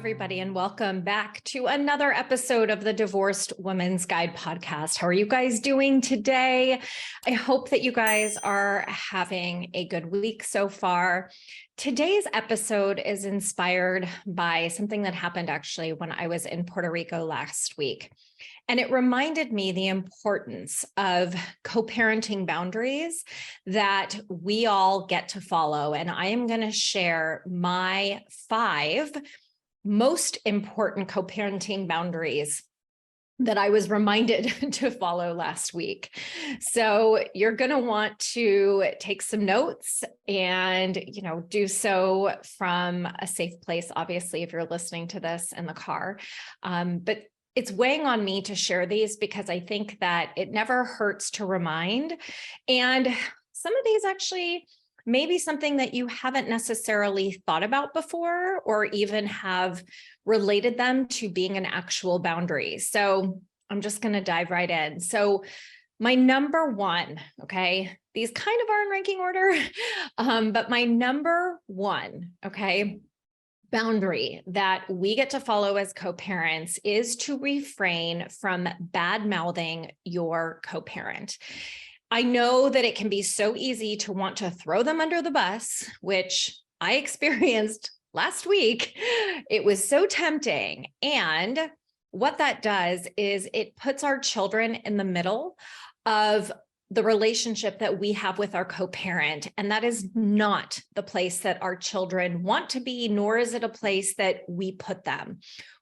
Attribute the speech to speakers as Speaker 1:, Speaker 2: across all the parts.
Speaker 1: everybody, and welcome back to another episode of the Divorced Woman's Guide podcast. How are you guys doing today? I hope that you guys are having a good week so far. Today's episode is inspired by something that happened actually when I was in Puerto Rico last week. And it reminded me the importance of co-parenting boundaries that we all get to follow. And I am going to share my 5 most important co-parenting boundaries that I was reminded to follow last week. So you're going to want to take some notes and, do so from a safe place, obviously, if you're listening to this in the car. But it's weighing on me to share these because I think that it never hurts to remind. And some of these actually may be something that you haven't necessarily thought about before or even have related them to being an actual boundary. So I'm just going to dive right in. So my number 1, okay, these kind of are in ranking order, but my number 1, okay, boundary that we get to follow as co-parents is to refrain from bad-mouthing your co-parent. I know that it can be so easy to want to throw them under the bus, which I experienced last week. It was so tempting. And what that does is it puts our children in the middle of the relationship that we have with our co-parent. And that is not the place that our children want to be, nor is it a place that we put them.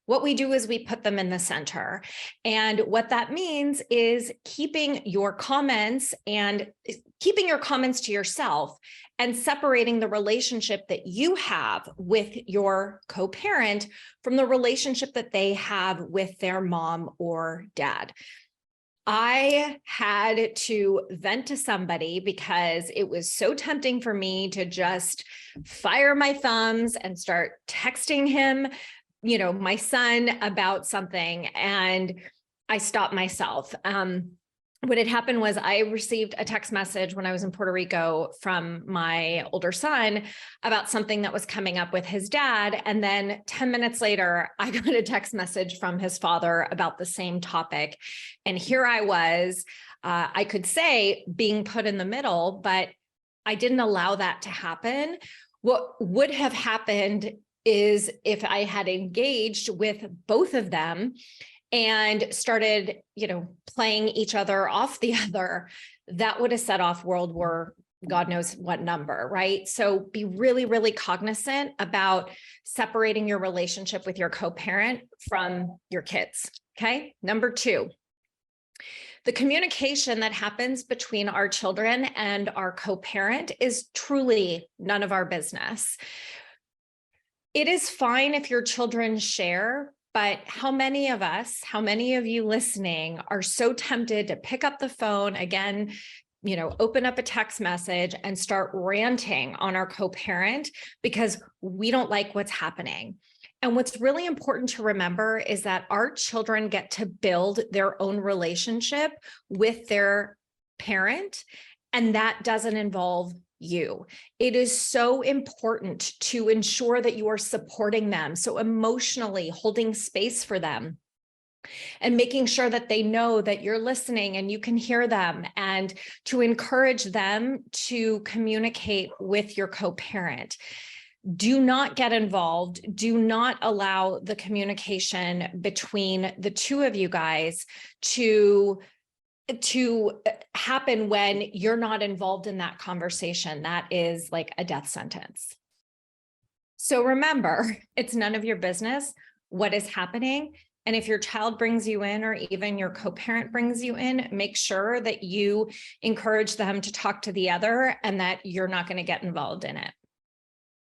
Speaker 1: What we do is we put them in the center. And what that means is keeping your comments to yourself and separating the relationship that you have with your co-parent from the relationship that they have with their mom or dad. I had to vent to somebody because it was so tempting for me to just fire my thumbs and start texting him, my son, about something. And I stopped myself. What had happened was I received a text message when I was in Puerto Rico from my older son about something that was coming up with his dad. And then 10 minutes later, I got a text message from his father about the same topic. And here I was, I could say being put in the middle, but I didn't allow that to happen. What would have happened is if I had engaged with both of them and started, playing each other off the other, that would have set off World War, God knows what number, right? So be really, really cognizant about separating your relationship with your co-parent from your kids, okay? Number 2, the communication that happens between our children and our co-parent is truly none of our business. It is fine if your children share, but how many of you listening are so tempted to pick up the phone again, open up a text message and start ranting on our co-parent because we don't like what's happening? And what's really important to remember is that our children get to build their own relationship with their parent, and that doesn't involve you. It is so important to ensure that you are supporting them. So emotionally holding space for them and making sure that they know that you're listening and you can hear them, and to encourage them to communicate with your co-parent. Do not get involved. Do not allow the communication between the two of you guys to happen when you're not involved in that conversation. That is like a death sentence. So remember, it's none of your business what is happening. And if your child brings you in, or even your co-parent brings you in, make sure that you encourage them to talk to the other and that you're not going to get involved in it.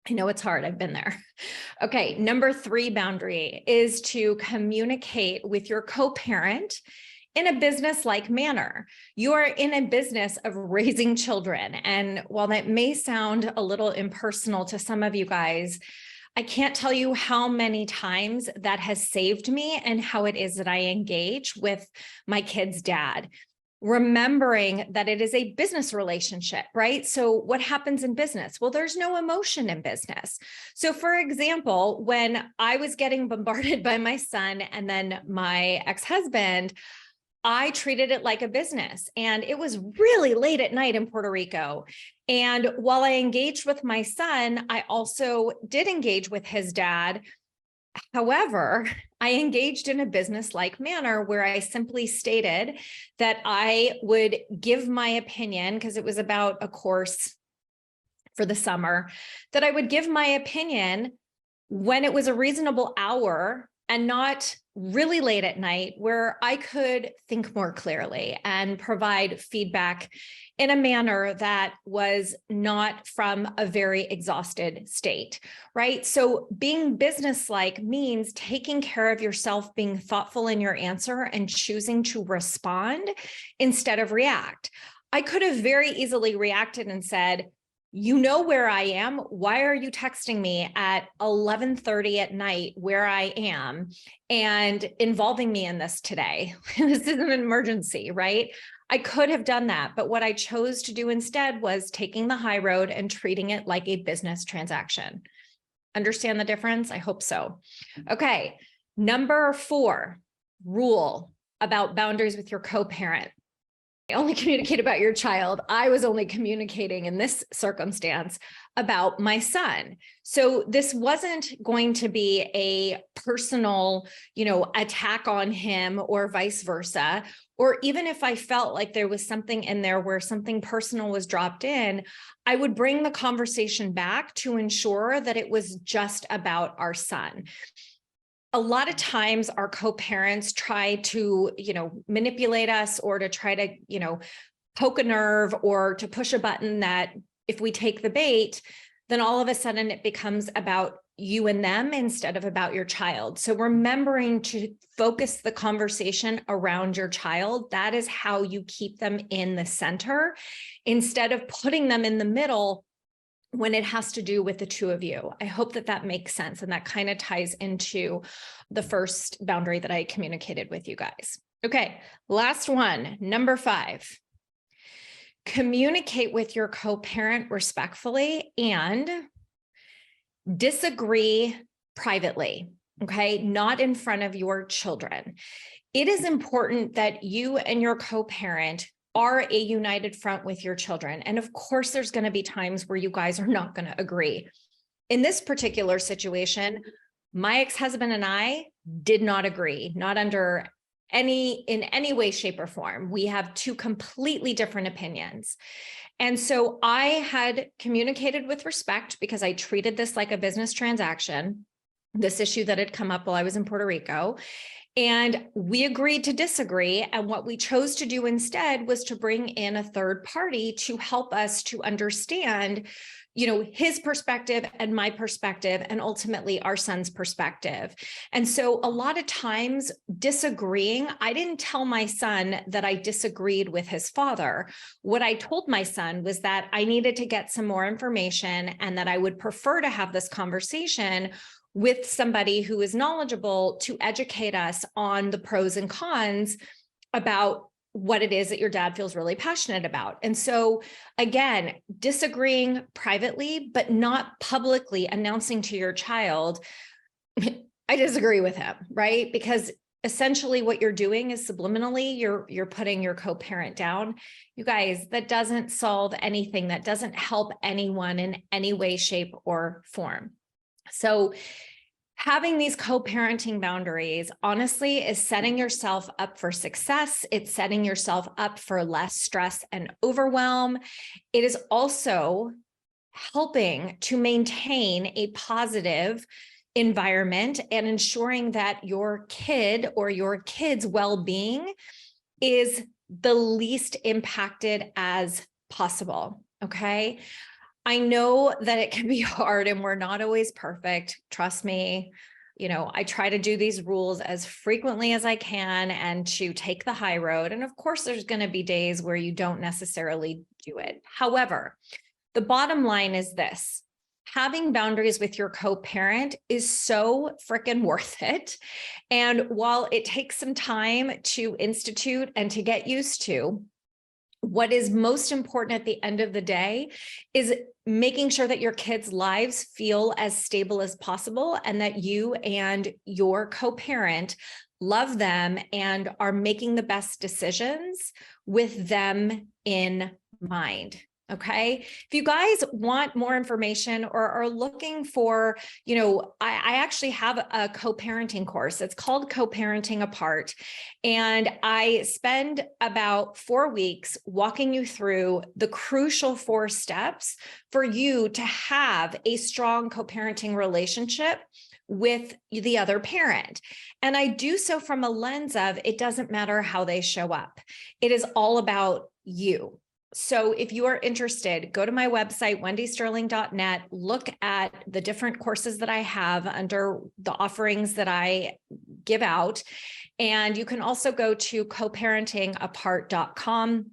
Speaker 1: I know it's hard. I've been there. Okay. Number 3 boundary is to communicate with your co-parent in a business-like manner. You are in a business of raising children. And while that may sound a little impersonal to some of you guys, I can't tell you how many times that has saved me and how it is that I engage with my kid's dad. remembering that it is a business relationship, right? So what happens in business? Well, there's no emotion in business. So for example, when I was getting bombarded by my son and then my ex-husband, I treated it like a business, and it was really late at night in Puerto Rico. And while I engaged with my son, I also did engage with his dad. However, I engaged in a business-like manner where I simply stated that I would give my opinion, because it was about a course for the summer, that I would give my opinion when it was a reasonable hour and not really late at night, where I could think more clearly and provide feedback in a manner that was not from a very exhausted state, right? So being businesslike means taking care of yourself, being thoughtful in your answer, and choosing to respond instead of react. I could have very easily reacted and said, you know where I am. Why are you texting me at 11:30 at night where I am and involving me in this today? This is an emergency, right? I could have done that, but what I chose to do instead was taking the high road and treating it like a business transaction. Understand the difference? I hope so. Okay, number 4, rule about boundaries with your co-parent. Only communicate about your child. I was only communicating in this circumstance about my son. So this wasn't going to be a personal, attack on him or vice versa. Or even if I felt like there was something in there where something personal was dropped in, I would bring the conversation back to ensure that it was just about our son. A lot of times our co-parents try to, manipulate us, or to try to, poke a nerve, or to push a button that if we take the bait, then all of a sudden it becomes about you and them instead of about your child. So remembering to focus the conversation around your child, that is how you keep them in the center instead of putting them in the middle when it has to do with the two of you. I hope that that makes sense. And that kind of ties into the first boundary that I communicated with you guys. Okay, last one, number 5. Communicate with your co-parent respectfully and disagree privately, okay? Not in front of your children. It is important that you and your co-parent are a united front with your children. And of course, there's going to be times where you guys are not going to agree. In this particular situation, my ex-husband and I did not agree, not in any way, shape, or form. We have 2 completely different opinions. And so I had communicated with respect because I treated this like a business transaction, this issue that had come up while I was in Puerto Rico. And we agreed to disagree. And what we chose to do instead was to bring in a third party to help us to understand, his perspective and my perspective, and ultimately our son's perspective. And so a lot of times disagreeing, I didn't tell my son that I disagreed with his father. What I told my son was that I needed to get some more information and that I would prefer to have this conversation with somebody who is knowledgeable to educate us on the pros and cons about what it is that your dad feels really passionate about. And so again, disagreeing privately, but not publicly announcing to your child, I disagree with him, right? Because essentially what you're doing is subliminally, you're putting your co-parent down. You guys, that doesn't solve anything. That doesn't help anyone in any way, shape, or form. So having these co-parenting boundaries, honestly, is setting yourself up for success. It's setting yourself up for less stress and overwhelm. It is also helping to maintain a positive environment and ensuring that your kid or your kid's well-being is the least impacted as possible, okay? I know that it can be hard and we're not always perfect. Trust me. I try to do these rules as frequently as I can and to take the high road. And of course, there's going to be days where you don't necessarily do it. However, the bottom line is this: having boundaries with your co-parent is so freaking worth it. And while it takes some time to institute and to get used to, What is most important at the end of the day is making sure that your kids' lives feel as stable as possible and that you and your co-parent love them and are making the best decisions with them in mind. Okay. If you guys want more information or are looking for, I actually have a co-parenting course. It's called Co-Parenting Apart. And I spend about 4 weeks walking you through the crucial 4 steps for you to have a strong co-parenting relationship with the other parent. And I do so from a lens of, it doesn't matter how they show up. It is all about you. So if you are interested, go to my website, wendysterling.net, look at the different courses that I have under the offerings that I give out. And you can also go to coparentingapart.com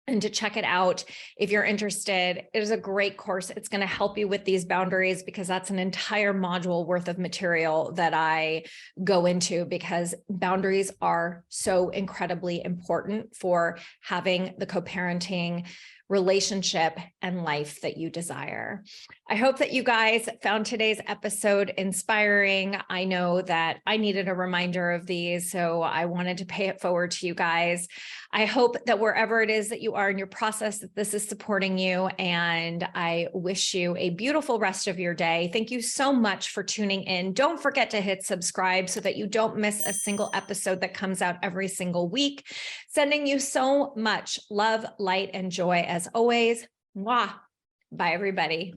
Speaker 1: and to check it out if you're interested. It is a great course. It's going to help you with these boundaries because that's an entire module worth of material that I go into, because boundaries are so incredibly important for having the co-parenting relationship and life that you desire. I hope that you guys found today's episode inspiring. I know that I needed a reminder of these, so I wanted to pay it forward to you guys. I hope that wherever it is that you are in your process, that this is supporting you, and I wish you a beautiful rest of your day. Thank you so much for tuning in. Don't forget to hit subscribe so that you don't miss a single episode that comes out every single week. Sending you so much love, light, and joy as always. Mwah. Bye, everybody.